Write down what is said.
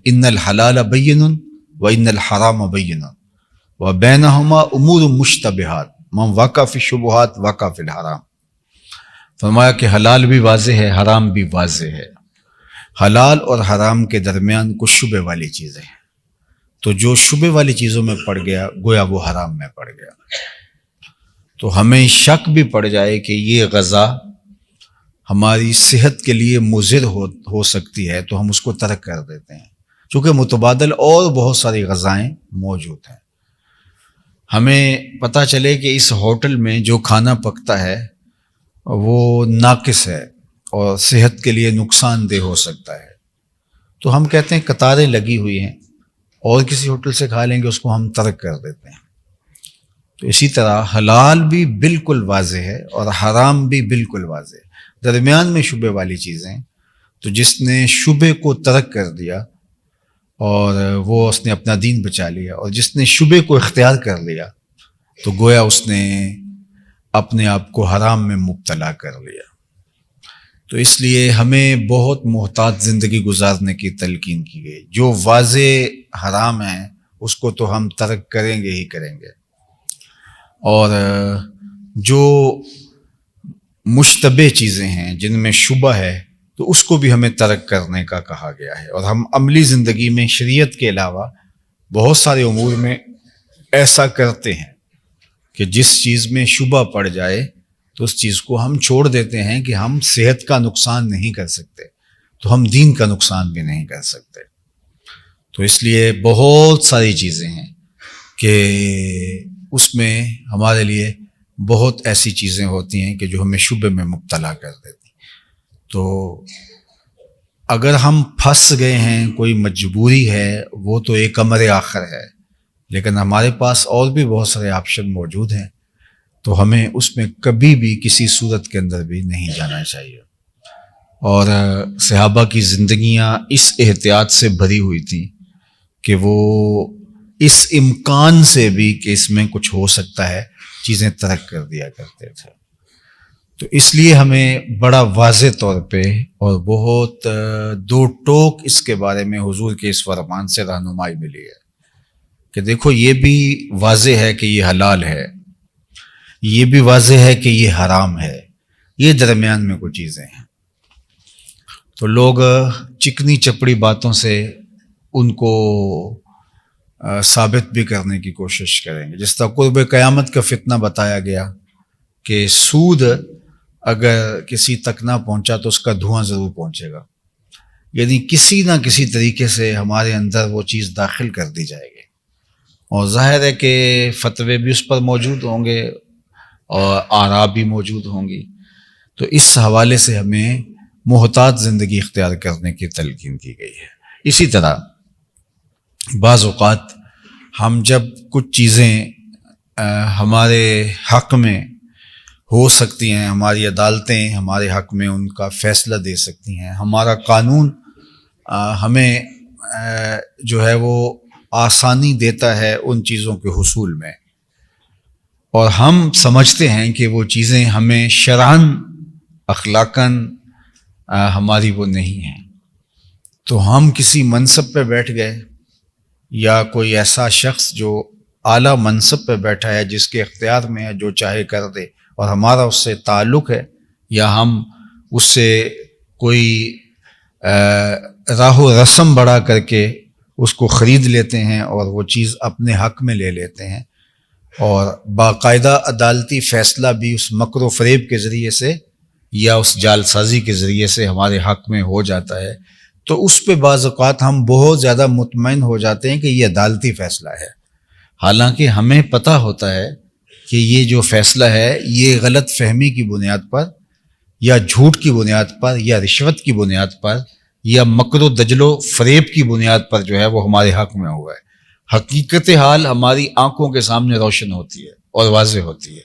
ان الحلال بین و ان الحرام بین و بینہما امور مشتبہات من وقع فی الشبہات وقع فی الحرام۔ فرمایا کہ حلال بھی واضح ہے، حرام بھی واضح ہے۔ حلال اور حرام کے درمیان کچھ شبے والی چیزیں ہیں، تو جو شبے والی چیزوں میں پڑ گیا گویا وہ حرام میں پڑ گیا۔ تو ہمیں شک بھی پڑ جائے کہ یہ غذا ہماری صحت کے لیے مضر ہو سکتی ہے تو ہم اس کو ترک کر دیتے ہیں، چونکہ متبادل اور بہت ساری غذائیں موجود ہیں۔ ہمیں پتہ چلے کہ اس ہوٹل میں جو کھانا پکتا ہے وہ ناقص ہے اور صحت کے لیے نقصان دہ ہو سکتا ہے، تو ہم کہتے ہیں قطاریں لگی ہوئی ہیں اور کسی ہوٹل سے کھا لیں گے، اس کو ہم ترک کر دیتے ہیں۔ تو اسی طرح حلال بھی بالکل واضح ہے اور حرام بھی بالکل واضح ہے، درمیان میں شبے والی چیزیں، تو جس نے شبے کو ترک کر دیا اور وہ اس نے اپنا دین بچا لیا، اور جس نے شبے کو اختیار کر لیا تو گویا اس نے اپنے آپ کو حرام میں مبتلا کر لیا۔ تو اس لیے ہمیں بہت محتاط زندگی گزارنے کی تلقین کی گئی۔ جو واضح حرام ہے اس کو تو ہم ترک کریں گے ہی کریں گے، اور جو مشتبہ چیزیں ہیں جن میں شبہ ہے تو اس کو بھی ہمیں ترک کرنے کا کہا گیا ہے۔ اور ہم عملی زندگی میں شریعت کے علاوہ بہت سارے امور میں ایسا کرتے ہیں کہ جس چیز میں شبہ پڑ جائے تو اس چیز کو ہم چھوڑ دیتے ہیں کہ ہم صحت کا نقصان نہیں کر سکتے تو ہم دین کا نقصان بھی نہیں کر سکتے۔ تو اس لیے بہت ساری چیزیں ہیں کہ اس میں ہمارے لیے بہت ایسی چیزیں ہوتی ہیں کہ جو ہمیں شبے میں مبتلا کر دیتی۔ تو اگر ہم پھنس گئے ہیں، کوئی مجبوری ہے، وہ تو ایک امر آخر ہے، لیکن ہمارے پاس اور بھی بہت سارے آپشن موجود ہیں، تو ہمیں اس میں کبھی بھی کسی صورت کے اندر بھی نہیں جانا چاہیے۔ اور صحابہ کی زندگیاں اس احتیاط سے بھری ہوئی تھیں کہ وہ اس امکان سے بھی کہ اس میں کچھ ہو سکتا ہے چیزیں ترک کر دیا کرتے تھے۔ تو اس لیے ہمیں بڑا واضح طور پہ اور بہت دو ٹوک اس کے بارے میں حضور کے اس فرمان سے رہنمائی ملی ہے کہ دیکھو یہ بھی واضح ہے کہ یہ حلال ہے، یہ بھی واضح ہے کہ یہ حرام ہے، یہ درمیان میں کچھ چیزیں ہیں۔ تو لوگ چکنی چپڑی باتوں سے ان کو ثابت بھی کرنے کی کوشش کریں گے، جس طرح قرب قیامت کا فتنہ بتایا گیا کہ سود اگر کسی تک نہ پہنچا تو اس کا دھواں ضرور پہنچے گا، یعنی کسی نہ کسی طریقے سے ہمارے اندر وہ چیز داخل کر دی جائے گی، اور ظاہر ہے کہ فتوے بھی اس پر موجود ہوں گے اور آراء بھی موجود ہوں گی۔ تو اس حوالے سے ہمیں محتاط زندگی اختیار کرنے کی تلقین کی گئی ہے۔ اسی طرح بعض اوقات ہم جب کچھ چیزیں ہمارے حق میں ہو سکتی ہیں، ہماری عدالتیں ہمارے حق میں ان کا فیصلہ دے سکتی ہیں، ہمارا قانون ہمیں جو ہے وہ آسانی دیتا ہے ان چیزوں کے حصول میں، اور ہم سمجھتے ہیں کہ وہ چیزیں ہمیں شرعاً اخلاقاً ہماری وہ نہیں ہیں، تو ہم کسی منصب پہ بیٹھ گئے یا کوئی ایسا شخص جو اعلیٰ منصب پہ بیٹھا ہے جس کے اختیار میں ہے جو چاہے کر دے، اور ہمارا اس سے تعلق ہے، یا ہم اس سے کوئی راہ و رسم بڑھا کر کے اس کو خرید لیتے ہیں اور وہ چیز اپنے حق میں لے لیتے ہیں، اور باقاعدہ عدالتی فیصلہ بھی اس مکر و فریب کے ذریعے سے یا اس جال سازی کے ذریعے سے ہمارے حق میں ہو جاتا ہے، تو اس پہ بعض اوقات ہم بہت زیادہ مطمئن ہو جاتے ہیں کہ یہ عدالتی فیصلہ ہے، حالانکہ ہمیں پتہ ہوتا ہے کہ یہ جو فیصلہ ہے یہ غلط فہمی کی بنیاد پر یا جھوٹ کی بنیاد پر یا رشوت کی بنیاد پر یا مکر و دجل و فریب کی بنیاد پر جو ہے وہ ہمارے حق میں ہوا ہے۔ حقیقت حال ہماری آنکھوں کے سامنے روشن ہوتی ہے اور واضح ہوتی ہے۔